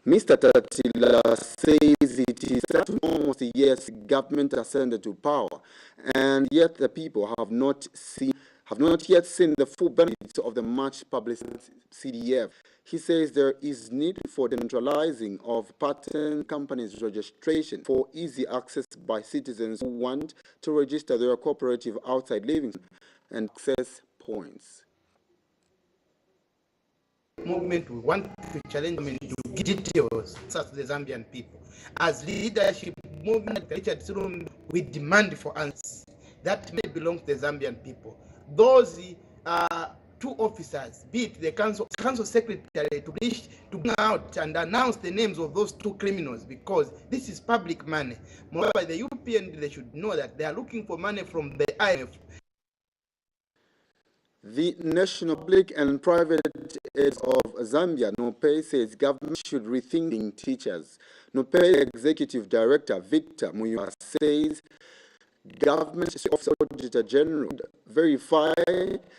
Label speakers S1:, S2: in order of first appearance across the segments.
S1: Mr. Tatila says it is almost a year since government ascended to power, and yet the people have not yet seen the full benefits of the much publicized CDF. He says there is need for decentralizing of patent companies' registration for easy access by citizens who want to register their cooperative outside Livingstone and access points.
S2: Movement, we want to challenge them to give details to the Zambian people. As leadership movement, we demand for answers that may belong to the Zambian people. Those two officers, be it the council secretary, to bring out and announce the names of those two criminals, because this is public money. Moreover, the European, they should know that they are looking for money from the IMF.
S1: The National Public and Private Aids of Zambia, NOPE, says government should rethink teachers. NOPE Executive Director Victor Muyua says government Office Auditor General verify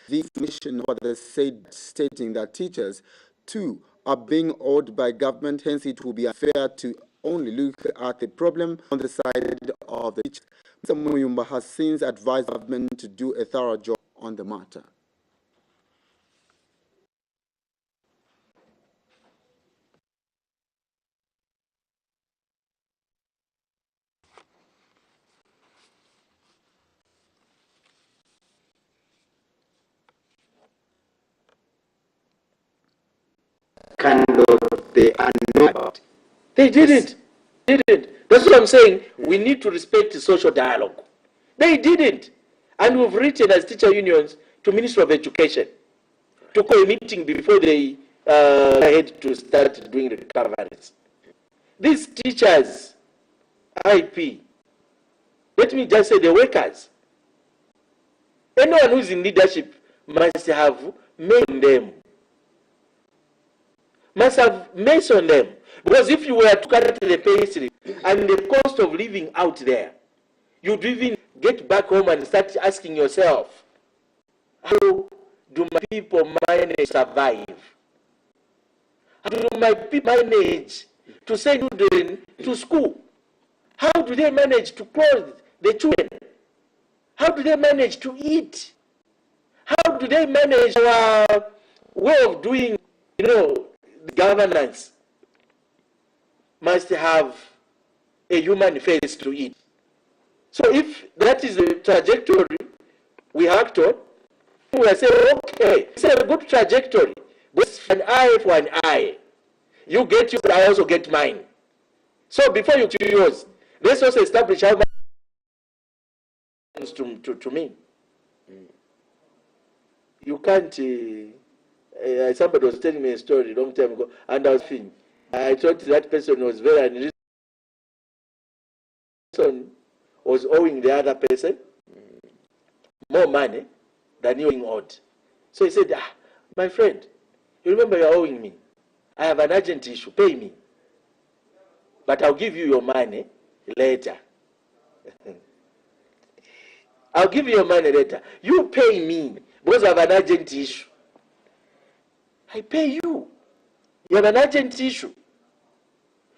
S1: the information of the said, stating that teachers too are being owed by government, hence it will be unfair to only look at the problem on the side of the teachers. Mr. Muyumba has since advised government to do a thorough job on the matter.
S3: They are not. They didn't. That's what I'm saying. We need to respect the social dialogue. They didn't. And we've written as teacher unions to Ministry of Education to call a meeting before they had to start doing recoveries. These teachers, IP, let me just say the workers, anyone who's in leadership must have made them. Must have mentioned them. Because if you were to calculate the pay slip and the cost of living out there, you'd even get back home and start asking yourself, how do my people manage to survive? How do my people manage to send children to school? How do they manage to clothe the children? How do they manage to eat? How do they manage our way of doing, governance? Must have a human face to it. So if that is the trajectory we act on, we say, okay, it's a good trajectory, but an eye for an eye. You get yours, I also get mine. So before you do yours, let's also establish how much to me. You can't, somebody was telling me a story a long time ago, and I was thinking, I thought that person was very unreasonable. Person was owing the other person more money than you owed. So he said, my friend, you remember you're owing me. I have an urgent issue, pay me. But I'll give you your money later. I'll give you your money later. You pay me because I have an urgent issue. I pay you. You have an urgent issue.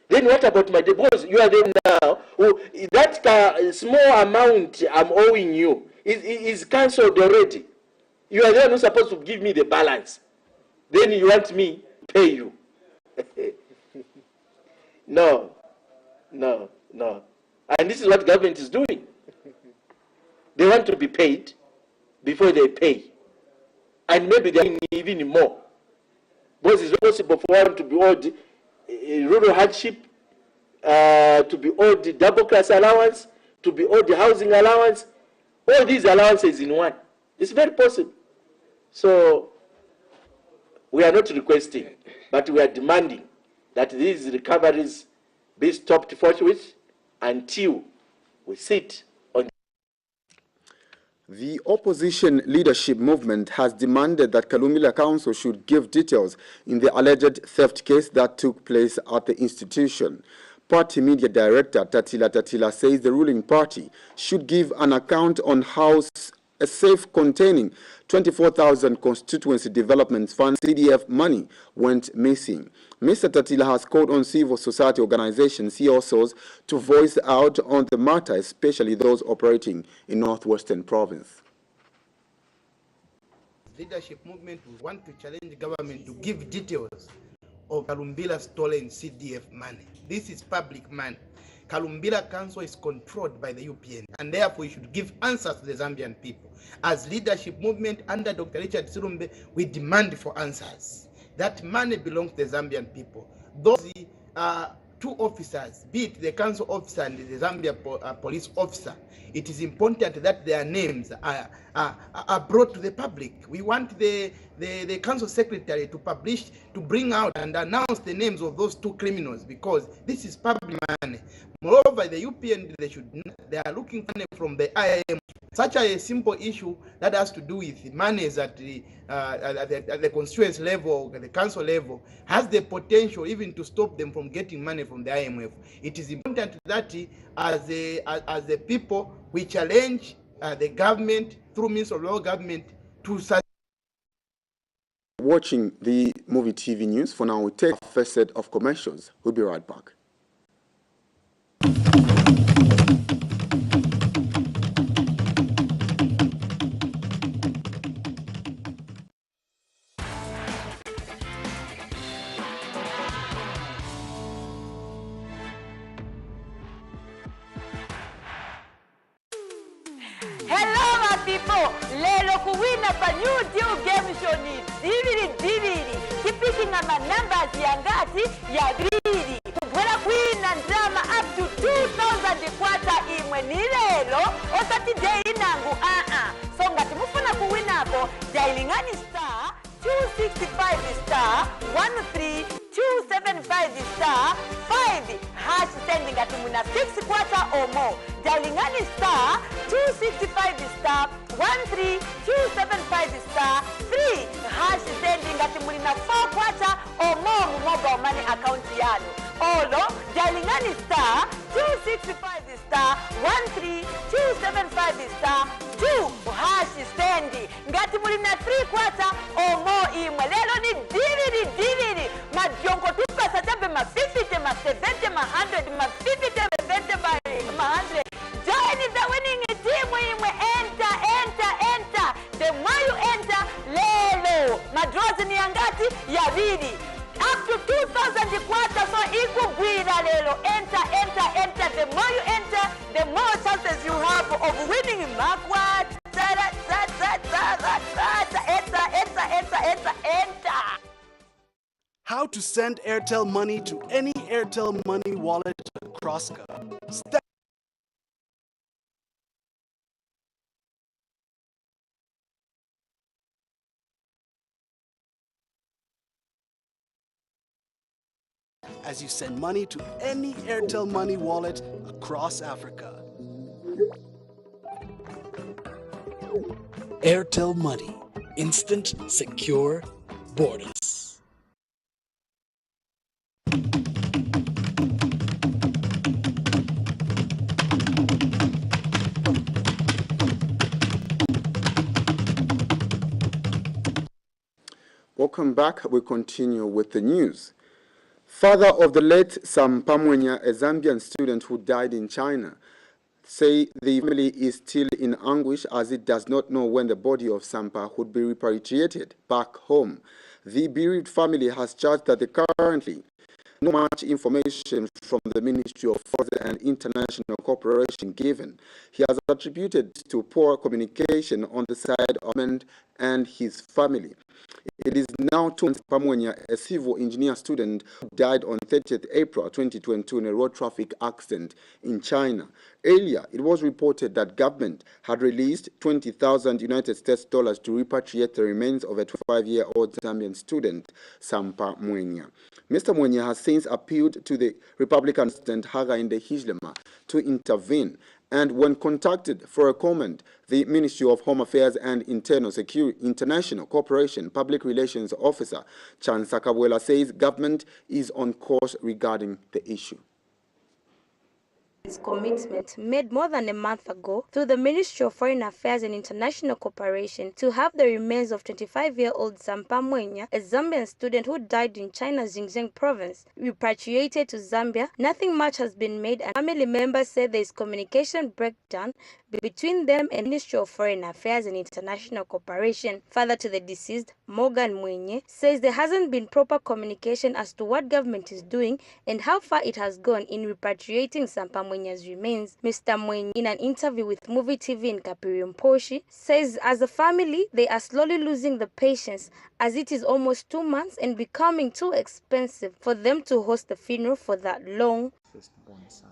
S3: Then what about my debt? Because you are there now. That small amount I'm owing you is cancelled already. You are the one who's supposed to give me the balance. Then you want me to pay you. No. And this is what government is doing. They want to be paid before they pay. And maybe they're even more. Because it's possible for one to be owed rural hardship, to be owed the double class allowance, to be owed the housing allowance, all these allowances in one. It's very possible. So we are not requesting, but we are demanding that these recoveries be stopped forthwith until we sit on.
S1: The opposition leadership movement has demanded that Kalumila Council should give details in the alleged theft case that took place at the institution. Party Media Director Tatila says the ruling party should give an account on how a safe containing 24,000 constituency development fund CDF money went missing. Mr. Tatila has called on civil society organizations, CSOs, to voice out on the matter, especially those operating in Northwestern Province.
S2: Leadership movement will want to challenge the government to give details of Kalumbila stolen CDF money. This is public money. Kalumbila Council is controlled by the UPN, and therefore we should give answers to the Zambian people. As leadership movement under Dr. Richard Sirumbe, we demand for answers. That money belongs to the Zambian people. Those two officers, be it the council officer and the Zambia police officer, it is important that their names are brought to the public. We want the council secretary to publish, to bring out and announce the names of those two criminals, because this is public money. Moreover, the UPN, they are looking for money from the IIM. Such a simple issue that has to do with monies at the constituency level, at the council level, has the potential even to stop them from getting money from the IMF. It is important that as the people, we challenge the government through means of local government to
S1: watching the MUVI TV news. For now, we take the first set of commercials. We'll be right back.
S4: Lelo kuwina pa new deal game show ni dividi kipiki na numbers ya ngati ya gridi kubwela kuwina ndrama up to 2,000 kwata imwe ni lelo osati day inangu so ngati mufuna kuwinako jailingani star 265 star 13 275 star 5 hash sending ngati muna 6 kwata or more. Jailingani star 265 star 13 275 star 3 hash sending ngati muna 4 kwata or more mu mobile money account yanu. Olo jailingani star 265 star 13 275 star 2 hash sending ngati muna 3 kwata or more imwe. Lelo ni dividi madiongo tukasa tabe ma 50 ma 70 ma 100 ma 50 ma 70 ma 100. Join the winning team imwe. Enter. The more you enter, lelo madrozi ni angati ya bidi up to 2,000 kwata, so ikugwira lelo. Enter. The more you enter, the more chances you have of winning makwat. Enter.
S5: How to send Airtel money to any Airtel money wallet across Step. As you send money to any Airtel money wallet across Africa. Airtel Money. Instant, secure, borderless.
S1: Welcome back. We continue with the news. Father of the late Sam Pamwenya, a Zambian student who died in China, say the family is still in anguish as it does not know when the body of Sampa would be repatriated back home. The bereaved family has charged that they currently no much information from the Ministry of Foreign and International Cooperation given. He has attributed to poor communication on the side of him and his family. It is now 2 months Pamwenya, a civil engineer student, who died on 30th April 2022 in a road traffic accident in China. Earlier, it was reported that government had released 20,000 United States dollars to repatriate the remains of a 25-year-old Zambian student, Sampa Mwenya. Mr. Mwenya has since appealed to the Republican President Hakainde Hichilema to intervene. And when contacted for a comment, the Ministry of Home Affairs and International Cooperation Public Relations Officer Chan Sakabwela says government is on course regarding the issue.
S6: Commitment made more than a month ago through the Ministry of Foreign Affairs and International Cooperation to have the remains of 25-year-old Sampa Mwenya, a Zambian student who died in China's Xinjiang province, repatriated to Zambia. Nothing much has been made, and family members say there is communication breakdown between them and Ministry of Foreign Affairs and International Cooperation. Father to the deceased, Morgan Mwenye, says there hasn't been proper communication as to what government is doing and how far it has gone in repatriating Sampa Mwenye's remains. Mr. Mwenye, in an interview with MUVI TV in Kapiriumposhi, says as a family, they are slowly losing the patience as it is almost 2 months and becoming too expensive for them to host the funeral for that long.
S7: Firstborn son,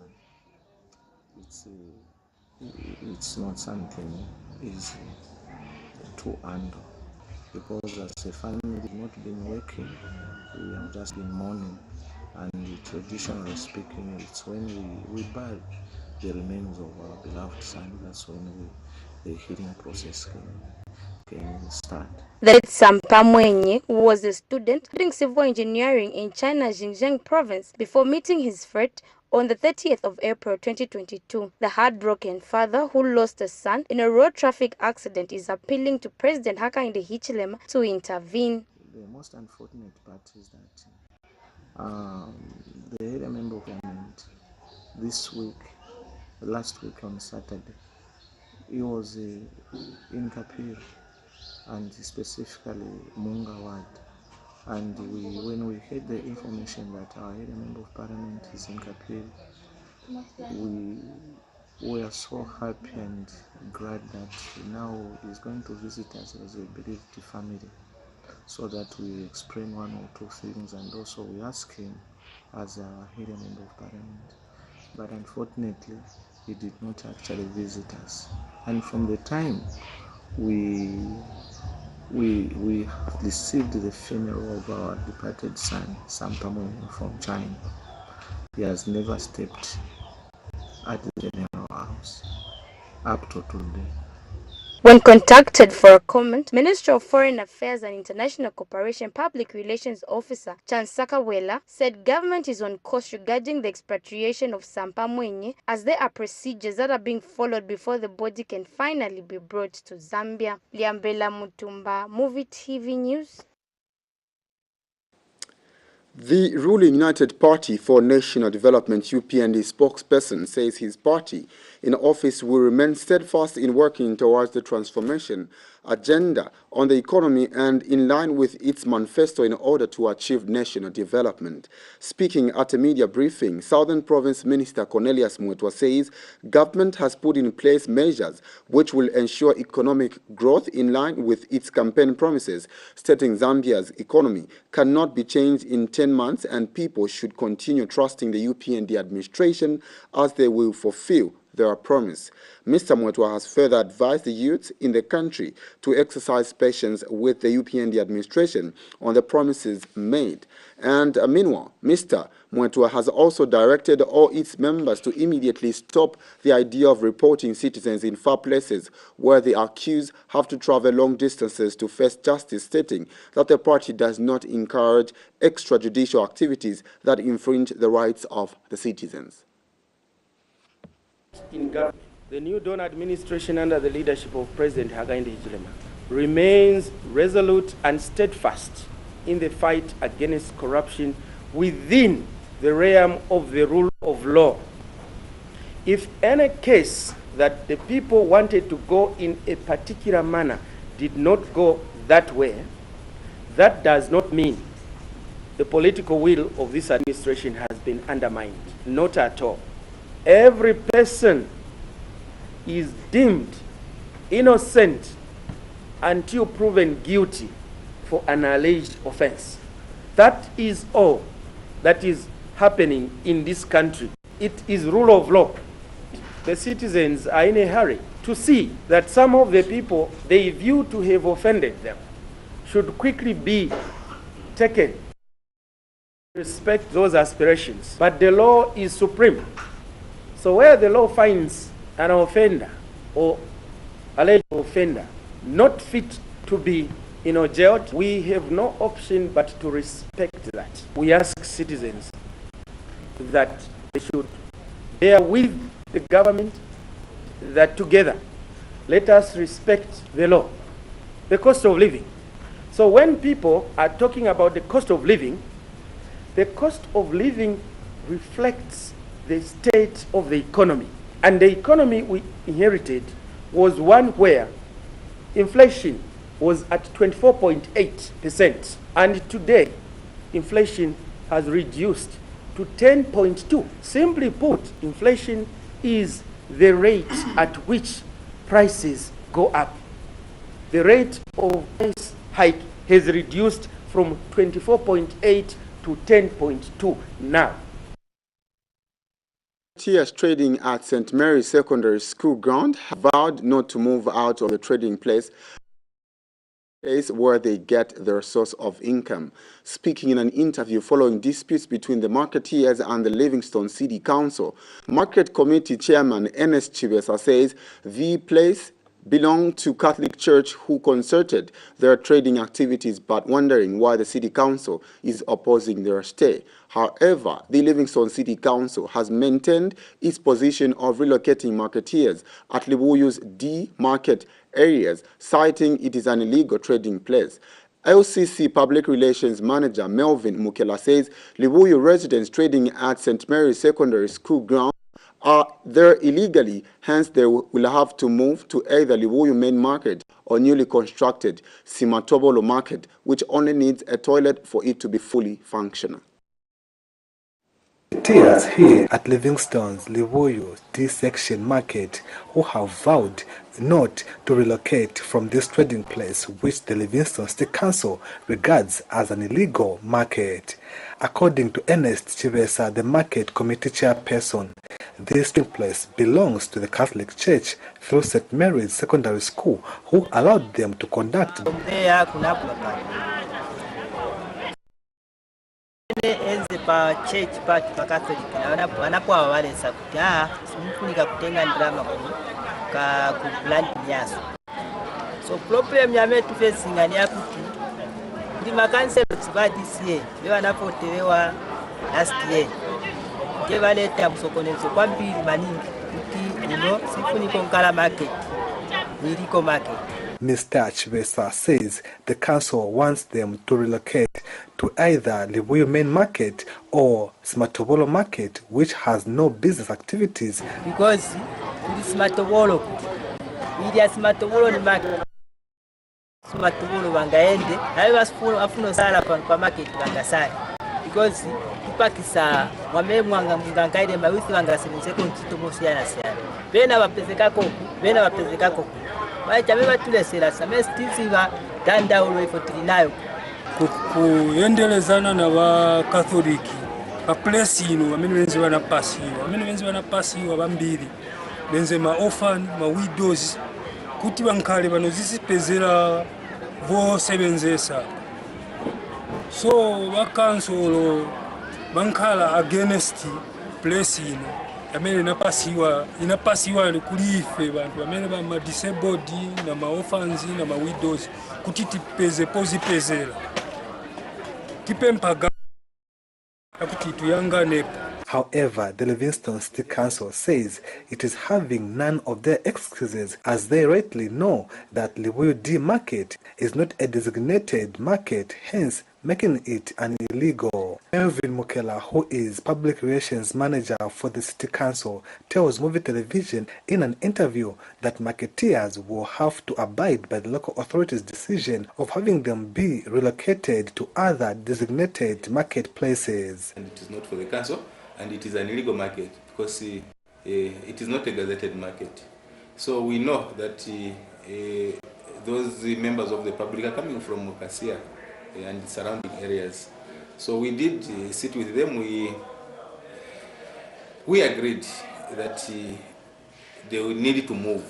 S7: it's not something easy to handle because as a family we've not been working, we have just been mourning, and traditionally speaking, it's when we bury the remains of our beloved son, that's when the healing process can start.
S6: That Sampa Mwenye was a student studying civil engineering in China's Xinjiang province before meeting his fate on the 30th of April 2022. The heartbroken father who lost a son in a road traffic accident is appealing to President Hakainde Hichilema to intervene.
S7: The most unfortunate part is that the area member of parliament last week on Saturday, he was in Kapir, and specifically Munga Ward. And when we heard the information that our area member of parliament is in Kapir, we are so happy and glad that now he's going to visit us as a bereaved family, so that we explain one or two things, and also we ask him as our area member of parliament. But unfortunately, he did not actually visit us. And from the time we received the funeral of our departed son, Sampa Mwenye, from China, he has never stepped at the general house up to today.
S6: When contacted for a comment, Minister of Foreign Affairs and International Cooperation Public Relations Officer Chansaka Wela said government is on course regarding the expatriation of Sampa Mwenye, as there are procedures that are being followed before the body can finally be brought to Zambia. Liambela Mutumba, MUVI TV News.
S1: The ruling United Party for National Development UPND spokesperson says his party in office will remain steadfast in working towards the transformation agenda on the economy and in line with its manifesto in order to achieve national development. Speaking at a media briefing, Southern Province Minister Cornelius Mwetwa says government has put in place measures which will ensure economic growth in line with its campaign promises, stating Zambia's economy cannot be changed in 10 months and people should continue trusting the UPND administration as they will fulfill their promise. Mr. Mwetwa has further advised the youths in the country to exercise patience with the UPND administration on the promises made. And meanwhile, Mr. Mwetwa has also directed all its members to immediately stop the idea of reporting citizens in far places where the accused have to travel long distances to face justice, stating that the party does not encourage extrajudicial activities that infringe the rights of the citizens.
S3: In government, the new Dawn administration under the leadership of President Hakainde Hichilema remains resolute and steadfast in the fight against corruption within the realm of the rule of law. If any case that the people wanted to go in a particular manner did not go that way, that does not mean the political will of this administration has been undermined. Not at all. Every person is deemed innocent until proven guilty for an alleged offense. That is all that is happening in this country. It is rule of law. The citizens are in a hurry to see that some of the people they view to have offended them should quickly be taken. Respect those aspirations, but the law is supreme. So where the law finds an offender or alleged offender not fit to be jailed, we have no option but to respect that. We ask citizens that they should
S8: bear with the government that together let us respect the law, the cost of living. So when people are talking about the cost of living reflects the state of the economy. And the economy we inherited was one where inflation was at 24.8%. And today, inflation has reduced to 10.2. Simply put, inflation is the rate at which prices go up. The rate of price hike has reduced from 24.8 to 10.2 now.
S1: Marketeers trading at St. Mary's Secondary School ground have vowed not to move out of the trading place where they get their source of income. Speaking in an interview following disputes between the marketeers and the Livingstone City Council, Market Committee Chairman Ernest Chibesa says the place belong to Catholic Church, who concerted their trading activities, but wondering why the City Council is opposing their stay. However, the Livingstone City Council has maintained its position of relocating marketeers at Libuyu's D market areas, citing it is an illegal trading place. LCC Public Relations Manager Melvin Mukela says Libuyu residents trading at St. Mary's Secondary School ground are there illegally, hence they will have to move to either Libuyu Main Market or newly constructed Simatobolo Market, which only needs a toilet for it to be fully functional.
S9: Marketeers here at Livingstone's Libuyu D-section market who have vowed not to relocate from this trading place, which the Livingstone State Council regards as an illegal market. According to Ernest Chibesa, the market committee chairperson, this trading place belongs to the Catholic Church through St. Mary's Secondary School, who allowed them to conduct
S10: enze pa church party pa Catholic na wanapoa wale sakuta simfunika kutenga drama ku plant nyaso. So problem yametu facing ani akuti ndi makansel tsibadi sie leo anapotelewa last year ke baleta msokonezo kwa mbili maningi kuti sifuniko nkala market niliko market.
S9: Mr. Chibesa says the council wants them to relocate to either Libuyu Main Market or Simatobolo Market, which has no business activities.
S10: Because Simatobolo, Simatobolo ni market. Simatobolo bangaende, hayo afuno sala kwa market bangasai. Because ipakisa wamemwanga mgangaide mawisi bangasense kontito mosiana siana. Bena bapezeka koku. Wachame tulesera samestiziva danda ulwefotilinayo
S11: kuendelezana na wa Katholiki pa place ino amene benze banapasiwa bambiri benze ma orphan ma widows kuti bankale bano zisipezera vo sebenzesa so bakansolo bankala against place ino amene inapasiwa kulife bantu amene ba disabled na ma orphans na ma widows kuti tipeze pozipezera tipempa kuti tuyanganepo.
S9: However, the Livingstone State Council says it is having none of their excuses, as they rightly know that Libuyu D market is not a designated market, hence making it an illegal. Melvin Mukela, who is Public Relations Manager for the City Council, tells MUVI Television in an interview that marketeers will have to abide by the local authorities' decision of having them be relocated to other designated marketplaces.
S12: And it is not for the council, and it is an illegal market because it is not a gazetted market. So we know that those members of the public are coming from Mokasia and surrounding areas. So we did sit with them. We agreed that they would need to move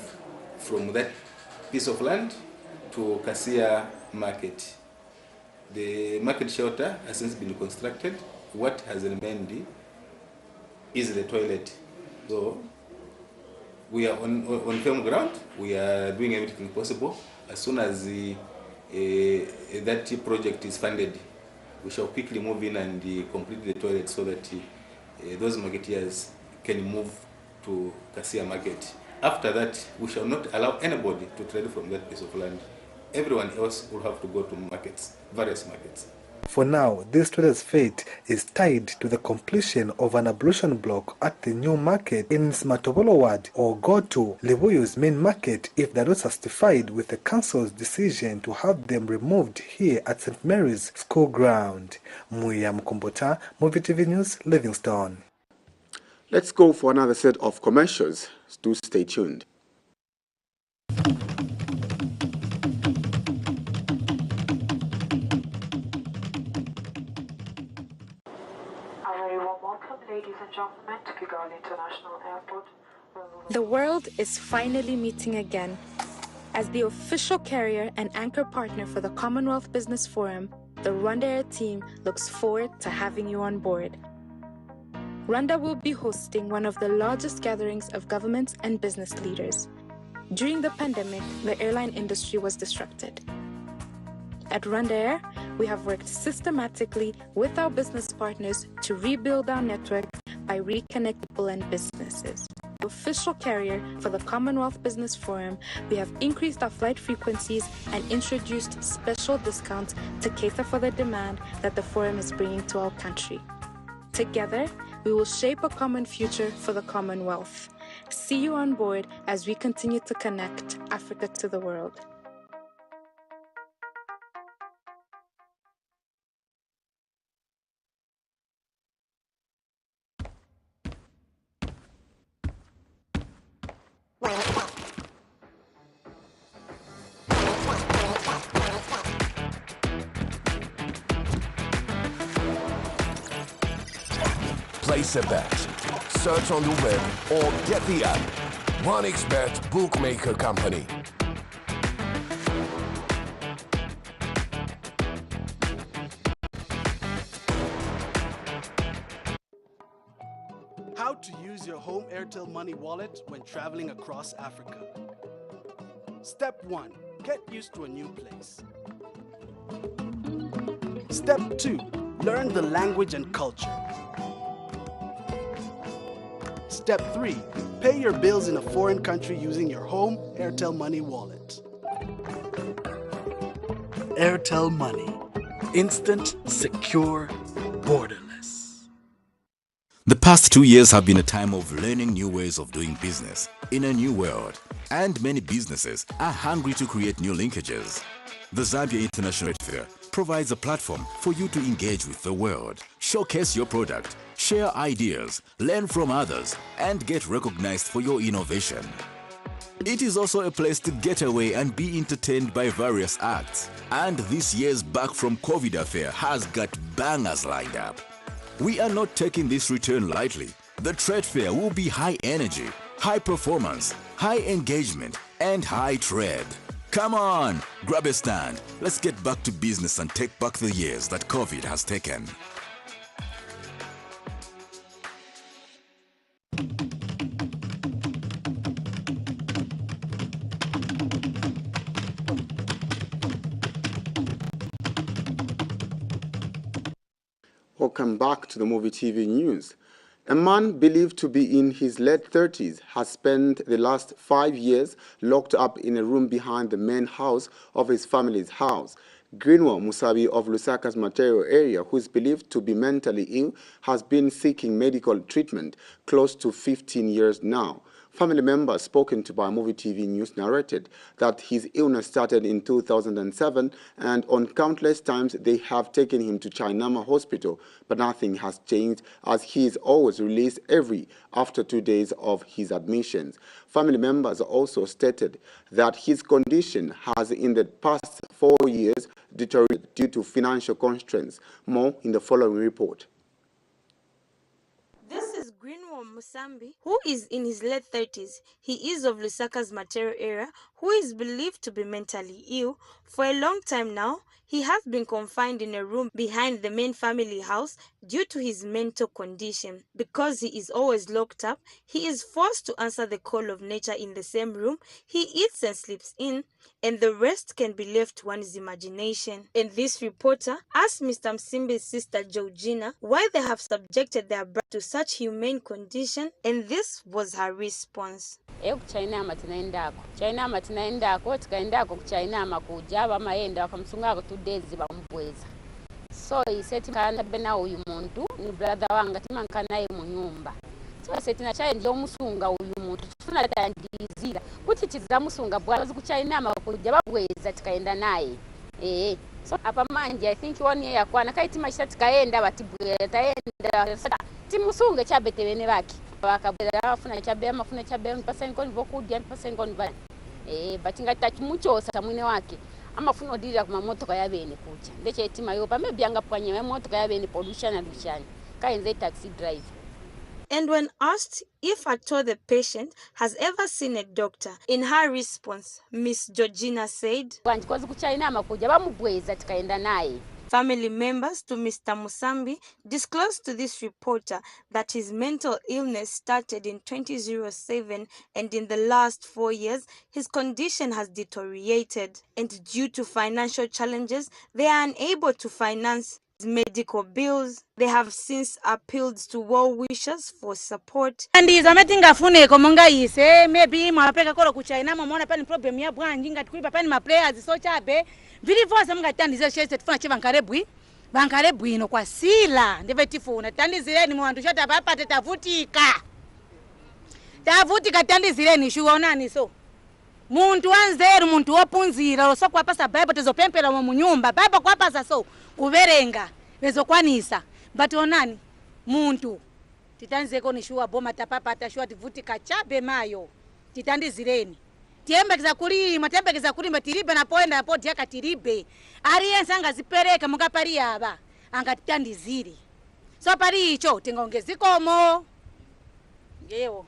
S12: from that piece of land to Kasia Market. The market shelter has since been constructed. What has remained is the toilet. So we are on firm ground. We are doing everything possible. As soon as that project is funded, we shall quickly move in and complete the toilet so that those marketeers can move to Kasia market. After that, we shall not allow anybody to trade from that piece of land. Everyone else will have to go to markets, various markets.
S9: For now, this trader's fate is tied to the completion of an ablution block at the new market in Smatobolo ward, or go to Livuyu's main market if they're not satisfied with the council's decision to have them removed here at St. Mary's School Ground. Muya Mkumbota, MUVI TV News, Livingstone.
S1: Let's go for another set of commercials. Do stay tuned.
S13: Ladies and gentlemen, to Kigali International Airport.
S14: The world is finally meeting again. As the official carrier and anchor partner for the Commonwealth Business Forum, the Rwanda Air team looks forward to having you on board. Rwanda will be hosting one of the largest gatherings of governments and business leaders. During the pandemic, the airline industry was disrupted. At Rwanda Air, we have worked systematically with our business partners to rebuild our network by reconnecting people and businesses. The official carrier for the Commonwealth Business Forum, we have increased our flight frequencies and introduced special discounts to cater for the demand that the forum is bringing to our country. Together, we will shape a common future for the Commonwealth. See you on board as we continue to connect Africa to the world.
S15: Place a bet, search on the web, or get the app. OneXBet Bookmaker Company.
S5: How to use your home Airtel Money wallet when traveling across Africa. Step 1. Get used to a new place. Step 2. Learn the language and culture. Step 3. Pay your bills in a foreign country using your home Airtel Money wallet. Airtel Money. Instant, secure, borderless.
S16: The past 2 years have been a time of learning new ways of doing business in a new world, and many businesses are hungry to create new linkages. The Zambia International Trade Fair provides a platform for you to engage with the world, showcase your product, share ideas, learn from others, and get recognized for your innovation. It is also a place to get away and be entertained by various acts. And this year's Back from COVID affair has got bangers lined up. We are not taking this return lightly. The trade fair will be high energy, high performance, high engagement, and high trade. Come on, grab a stand. Let's get back to business and take back the years that COVID has taken.
S1: Welcome back to the MUVI TV News. A man believed to be in his late 30s has spent the last 5 years locked up in a room behind the main house of his family's house. Greenwell Musabi of Lusaka's Material area, who is believed to be mentally ill, has been seeking medical treatment close to 15 years now. Family members spoken to by MUVI TV News narrated that his illness started in 2007 and on countless times they have taken him to Chainama Hospital, but nothing has changed as he is always released after 2 days of his admissions. Family members also stated that his condition has in the past 4 years deteriorated due to financial constraints. More in the following report.
S6: This is Greenwell Musambi, who is in his late 30s. He is of Lusaka's Material area, who is believed to be mentally ill. For a long time now, he has been confined in a room behind the main family house due to his mental condition. Because he is always locked up, he is forced to answer the call of nature in the same room he eats and sleeps in. and the rest can be left to one's imagination. And this reporter asked Mr. Msimbi's sister Georgina why they have subjected their brother to such humane condition, and this was her response.
S17: China tinaendako tikaendako kuchina makuja bamaenda wakamsungako 2 days bamubweza. So he said kana bena uyu muntu ni brother wanga timanka naye mu nyumba. So said na chai ndio musunga uyu muntu tufuna tandizira kuti tizamusunga bwazi kuchina makuja babweza tikaenda naye. So hapa manje I think 1 year yakwana kaiti mashati tikaenda batibweza taenda timusunge chabete bene baki. Bakabwera afuna chabe amafuna chabe mpasa ngoni bokudya mpasa ngoni bani batinga tachimuchosa mwine wake amafuna odira kuma motoka yabene kucha ndeche etima yopa maybe angapwanya motoka yabene pollution alushani kaenze taxi drive.
S6: And when asked if at all the patient has ever seen a doctor, in her response, Miss Georgina said, family members to Mr. Musambi disclosed to this reporter that his mental illness started in 2007, and in the last 4 years, his condition has deteriorated. And due to financial challenges, they are unable to finance medical bills. They have since appealed to well-wishers for support.
S18: And is amating afune komonga ise maybe mapeka kolo kuchaina mona pani problem ya bwanji ngati kuipa pani ma players so chabe vili vosa mga tandize shese tufuna che bankarebwi ino kwa sila ndeve tifuna tandizireni mwandu shata papa tavutika tandizireni shuonani so muntu wanzeru muntu wopunzira so kwa pasa bible tezopempera mu nyumba bible kwa pasa so kuverenga bezokwanisa but onani muntu titanzeko ni shuwa boma tapapa atashua tivutika chabe mayo titandizireni tembekeza kulima tiribe na poenda poti yaka tiribe aliyense angazipereka mukapari aba angatitandizire so pari icho tingaongezikomo ngewo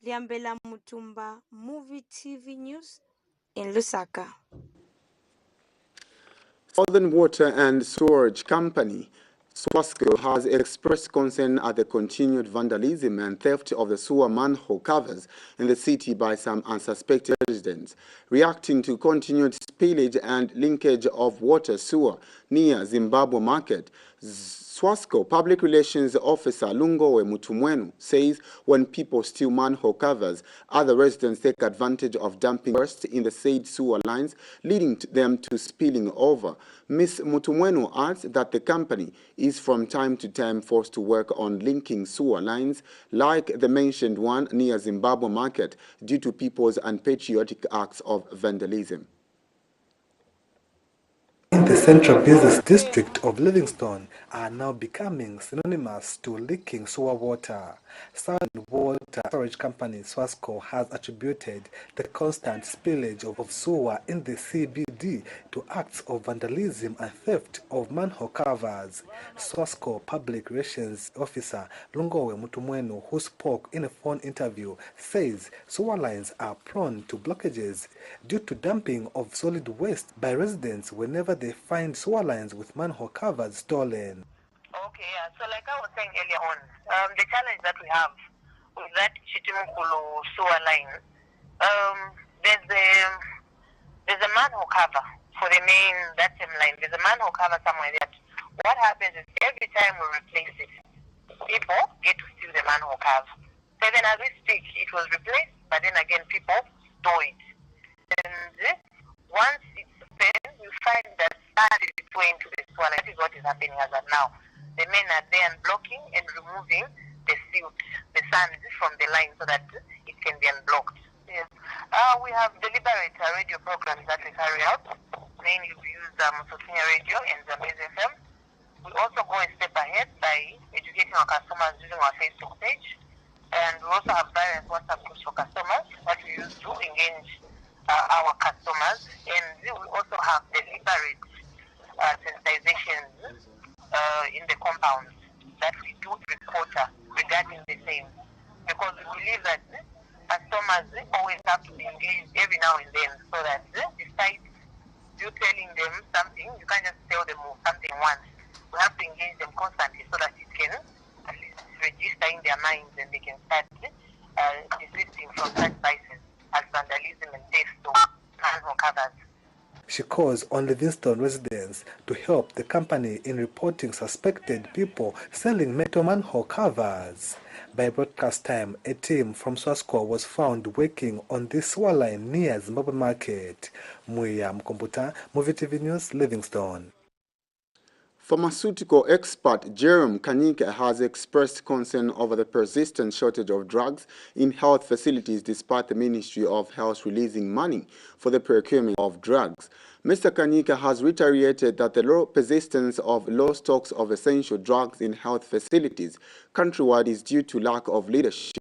S6: Liambela Mutumba, MUVI TV News in Lusaka.
S1: Southern Water and Storage Company, SWASCO, has expressed concern at the continued vandalism and theft of the sewer manhole covers in the city by some unsuspected residents. Reacting to continued spillage and linkage of water sewer near Zimbabwe Market, SWASCO Public Relations Officer Lungowe Mutumwenu says when people steal manhole covers, other residents take advantage of dumping waste in the said sewer lines, leading them to spilling over. Ms. Mutumwenu adds that the company is from time to time forced to work on linking sewer lines, like the mentioned one near Zimbabwe Market, due to people's unpatriotic acts of vandalism.
S9: In the Central Business District of Livingstone are now becoming synonymous to leaking sewer water. Southern Water Storage Company SWASCO has attributed the constant spillage of sewer in the CBD to acts of vandalism and theft of manhole covers. SWASCO Public Relations Officer Lungowe Mutumwenu, who spoke in a phone interview, says sewer lines are prone to blockages due to dumping of solid waste by residents whenever they find sewer lines with manhole covers stolen.
S19: Okay, so like I was saying earlier on, the challenge that we have with that Chitimukulu sewer line, there's a manhole cover for the main, that same line. There's a manhole cover somewhere that what happens is every time we replace it, people get to steal the manhole cover. So then as we speak, it was replaced, but then again people store it. And once it's spent, we find that it's going to the sewer line. That is what is happening as of now. The men are there and blocking and removing the silt, the sand from the line so that it can be unblocked. Yes. We have deliberate radio programs that we carry out. Mainly we use Sotinia Radio and Zambian FM. We also go a step ahead by educating our customers using our Facebook page. And we also have various WhatsApp groups for customers that we use to engage our customers. And we also have deliberate sensitizations in the compounds that we do report regarding the same, because we believe that customers always have to be engaged every now and then, so that despite you telling them something, you can't just tell them something once. We have to engage them constantly so that it can at least register in their minds and they can start desisting from such vices as vandalism and theft. So
S9: She calls on Livingstone residents to help the company in reporting suspected people selling metal manhole covers. By broadcast time, a team from Swasco was found working on this sewer line near Zimbabwe Market. Muya Mkombuta, MUVI TV News, Livingstone.
S1: Pharmaceutical expert Jerome Kanyike has expressed concern over the persistent shortage of drugs in health facilities despite the Ministry of Health releasing money for the procurement of drugs. Mr. Kanyike has reiterated that the low persistence of low stocks of essential drugs in health facilities countrywide is due to lack of leadership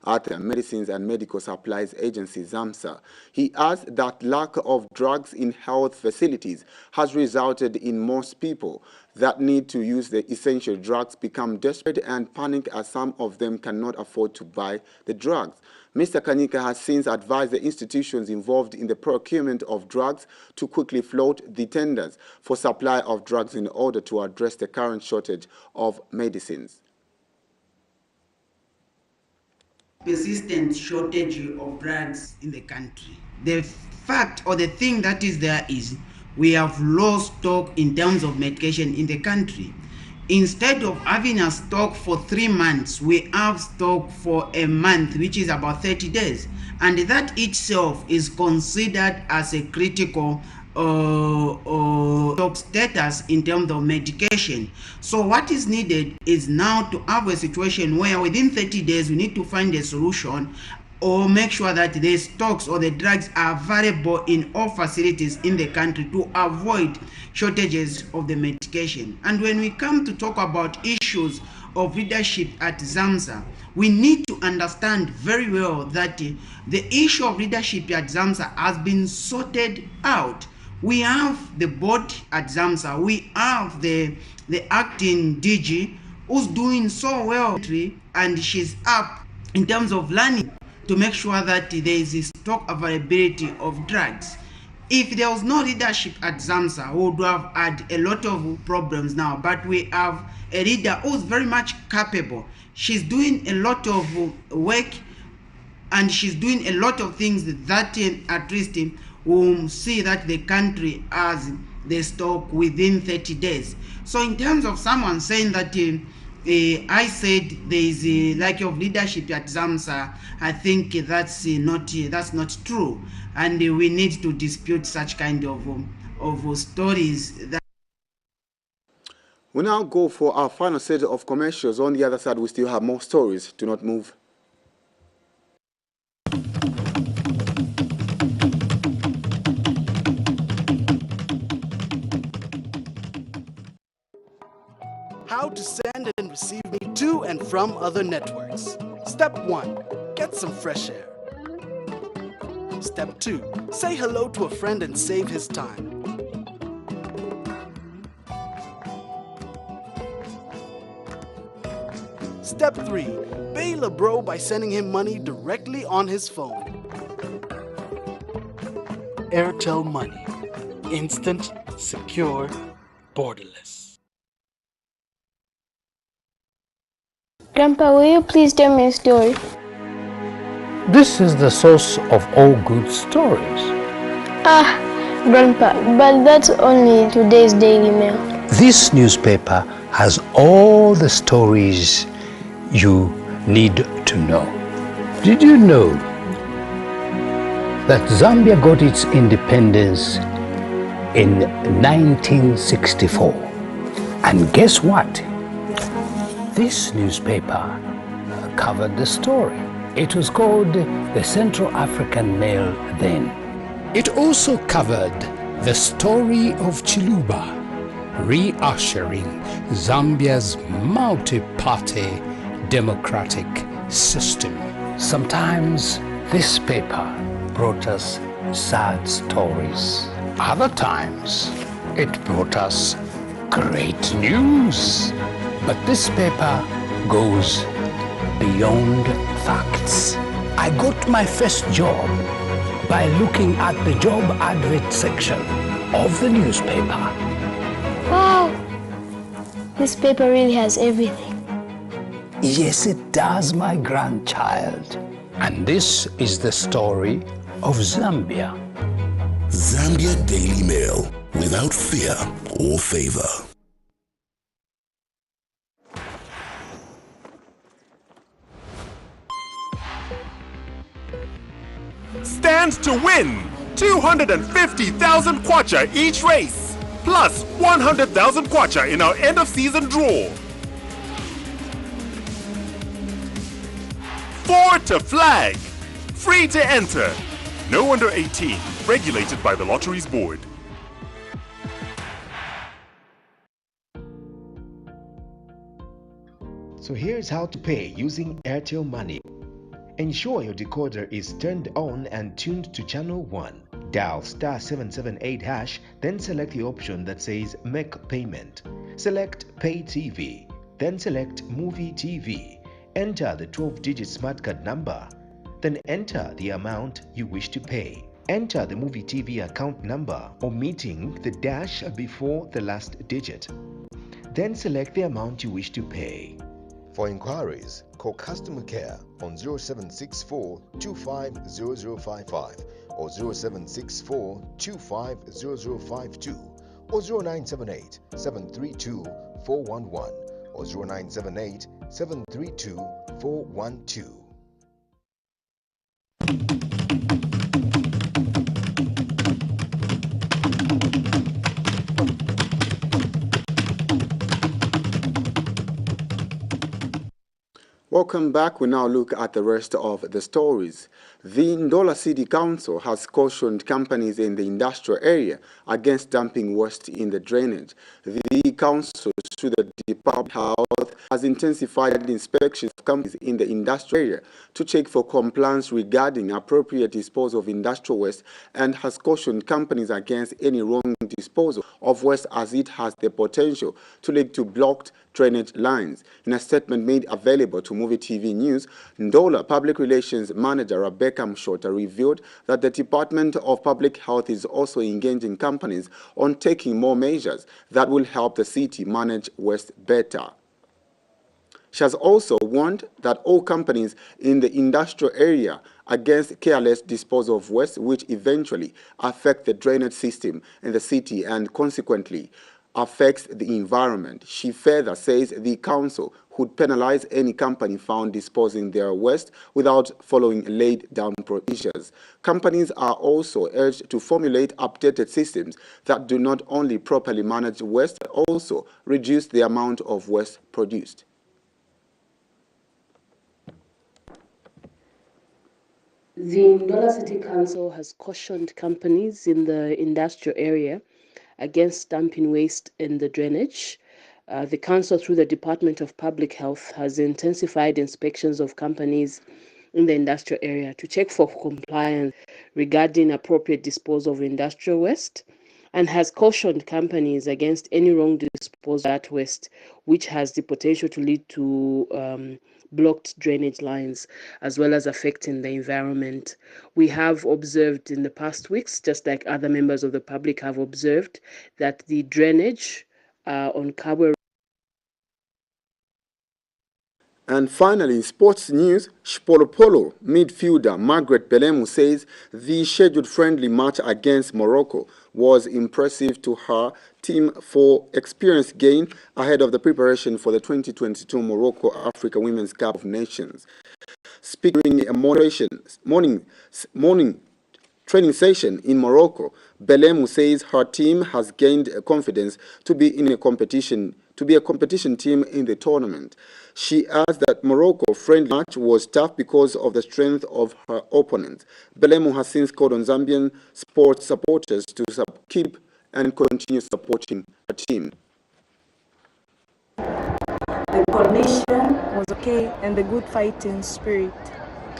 S1: at the Medicines and Medical Supplies Agency, ZAMSA. He adds that lack of drugs in health facilities has resulted in most people that need to use the essential drugs become desperate and panic as some of them cannot afford to buy the drugs. Mr. Kanyike has since advised the institutions involved in the procurement of drugs to quickly float the tenders for supply of drugs in order to address the current shortage of medicines.
S20: Persistent shortage of drugs in the country. The fact or the thing that is there is we have low stock in terms of medication in the country. Instead of having a stock for 3 months, we have stock for a month, which is about 30 days. And that itself is considered as a critical stock status in terms of medication. So what is needed is now to have a situation where within 30 days we need to find a solution or make sure that the stocks or the drugs are available in all facilities in the country to avoid shortages of the medication. And when we come to talk about issues of leadership at ZAMSA, we need to understand very well that the issue of leadership at ZAMSA has been sorted out. We have the board at ZAMSA, we have the acting DG who's doing so well, and she's up in terms of learning to make sure that there is a stock availability of drugs. If there was no leadership at ZAMSA, we would have had a lot of problems now, but we have a leader who's very much capable. She's doing a lot of work and she's doing a lot of things that at least will see that the country has the stock within 30 days. So in terms of someone saying that I said there is a lack of leadership at ZAMSA, I think that's not true, and we need to dispute such kind of stories.
S1: We now go for our final set of commercials. On the other side, we still have more stories. Do not move.
S5: How to send and receive me to and from other networks. Step 1. Get some fresh air. Step 2. Say hello to a friend and save his time. Step 3. Bail a bro by sending him money directly on his phone. Airtel Money. Instant, secure, borderless.
S21: Grandpa, will you please tell me a story?
S22: This is the source of all good stories.
S21: Ah, Grandpa, but that's only today's Daily Mail.
S22: This newspaper has all the stories you need to know. Did you know that Zambia got its independence in 1964? And guess what? This newspaper covered the story. It was called the Central African Mail then. It also covered the story of Chiluba, re-ushering Zambia's multi-party democratic system. Sometimes this paper brought us sad stories. Other times it brought us great news. But this paper goes beyond facts. I got my first job by looking at the job advert section of the newspaper.
S21: Wow! This paper really has everything.
S22: Yes, it does, my grandchild. And this is the story of Zambia.
S15: Zambia Daily Mail, without fear or favor.
S2: Stands to win 250,000 kwacha each race, plus 100,000 kwacha in our end-of-season draw. 4 to flag, free to enter. No under 18, regulated by the Lotteries Board.
S4: So here's how to pay using Airtel Money. Ensure your decoder is turned on and tuned to channel 1. Dial *778#, then select the option that says Make Payment. Select Pay TV, then select MUVI TV. Enter the 12-digit smart card number. Then enter the amount you wish to pay. Enter the MUVI TV account number, omitting the dash before the last digit. Then select the amount you wish to pay.
S23: For inquiries, call customer care on 0764 250055 or 0764 250052 or 0978 732 411 or 0978 732 412.
S1: Welcome back. We now look at the rest of the stories. The Ndola City Council has cautioned companies in the industrial area against dumping waste in the drainage. The council, through the Department of Health, has intensified inspections of companies in the industrial area to check for compliance regarding appropriate disposal of industrial waste and has cautioned companies against any wrong disposal of waste as it has the potential to lead to blocked drainage lines. In a statement made available to MUVI TV News, Ndola Public Relations Manager Rebecca Mshota revealed that the Department of Public Health is also engaging companies on taking more measures that will help the city manage waste better. She has also warned that all companies in the industrial area against careless disposal of waste, which eventually affect the drainage system in the city and consequently affects the environment. She further says the council would penalize any company found disposing their waste without following laid down procedures. Companies are also urged to formulate updated systems that do not only properly manage waste, but also reduce the amount of waste produced.
S24: The Ndola City Council has cautioned companies in the industrial area against dumping waste in the drainage. The council, through the Department of Public Health, has intensified inspections of companies in the industrial area to check for compliance regarding appropriate disposal of industrial waste and has cautioned companies against any wrong disposal of that waste, which has the potential to lead to blocked drainage lines, as well as affecting the environment. We have observed in the past weeks, just like other members of the public have observed, that the drainage on Kabwe.
S1: And finally, in sports news, Shpolopolo midfielder Margaret Belemu says the scheduled friendly match against Morocco was impressive to her team for experience gain ahead of the preparation for the 2022 Morocco Africa Women's Cup of Nations. Speaking in a morning training session in Morocco, Belemu says her team has gained confidence to be a competition team in the tournament. She adds that Morocco's friendly match was tough because of the strength of her opponent. Belemu has since called on Zambian sports supporters to keep and continue supporting her team.
S25: The condition was okay and the good fighting spirit.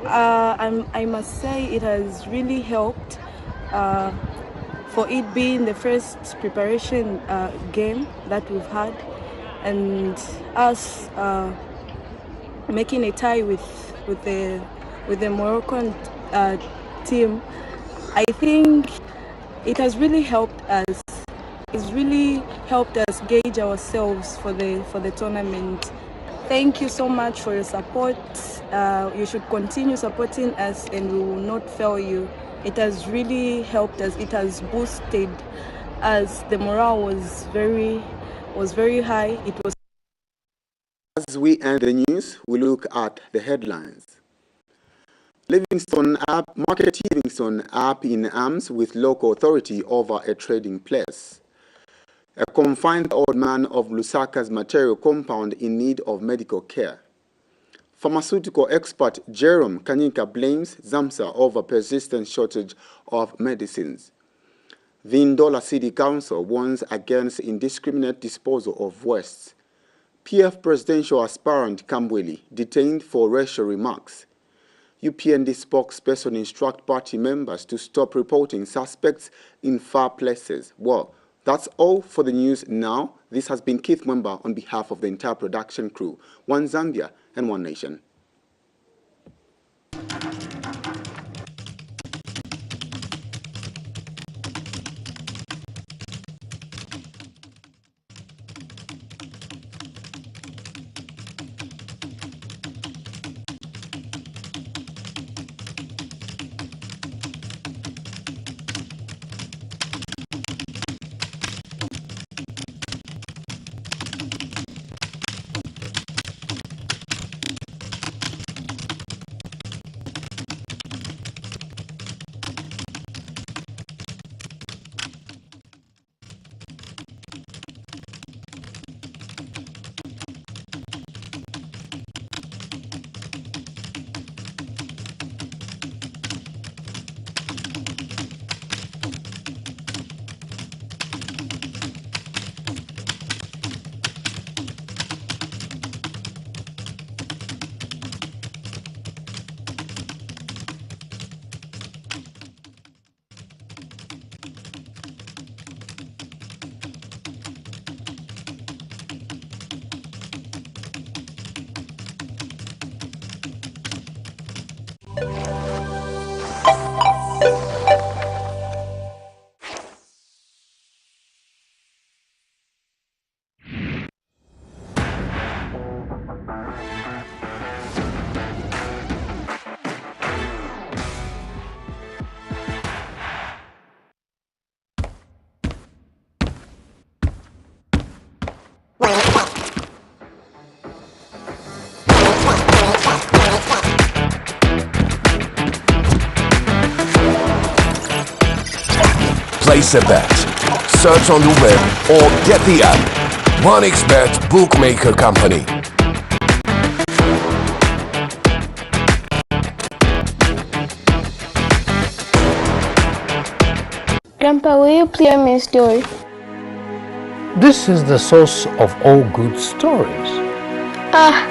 S25: I must say it has really helped for it being the first preparation game that we've had, and us making a tie with the Moroccan team. I think it has really helped us. It's really helped us gauge ourselves for the tournament. Thank you so much for your support. You should continue supporting us, and we will not fail you. it has really helped us. It has boosted as the morale was very high. It was.
S1: As we end the news, we look at the headlines. Market Livingston up in arms with local authority over a trading place. A confined old man of Lusaka's material compound in need of medical care. Pharmaceutical expert Jerome Kanyika blames ZAMSA over persistent shortage of medicines. The Ndola City Council warns against indiscriminate disposal of wastes. PF presidential aspirant Kambweli detained for racial remarks. UPND spokesperson instruct party members to stop reporting suspects in far places. Well, that's all for the news now. This has been Keith Mwemba on behalf of the entire production crew. One Zambia and one nation.
S15: Place a bet. Search on the web or get the app. OneXBet Bookmaker Company.
S21: Grandpa, will you play me a story?
S22: This is the source of all good stories.
S21: Ah,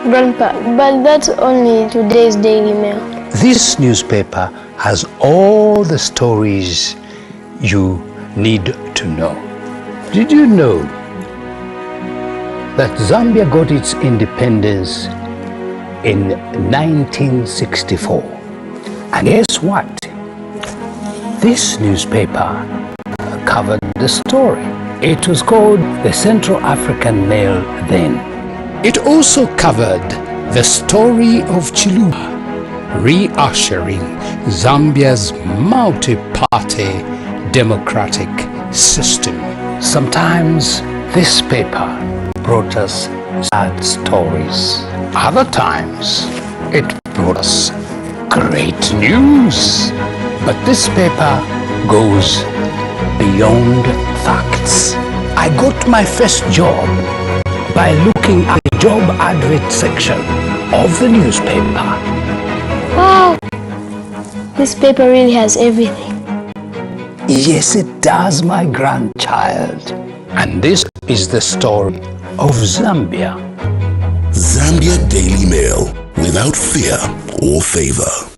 S21: Grandpa, but that's only today's Daily Mail.
S22: This newspaper has all the stories you need to know. Did you know that Zambia got its independence in 1964? And guess what? This newspaper covered the story. It was called the Central African Mail then. It also covered the story of Chiluba, re-ushering Zambia's multi-party democratic system. Sometimes this paper brought us sad stories. Other times it brought us great news. But this paper goes beyond facts. I got my first job by looking at the job advert section of the newspaper.
S21: Wow! This paper really has everything.
S22: Yes, it does, my grandchild. And this is the story of Zambia.
S3: Zambia Daily Mail, without fear or favor.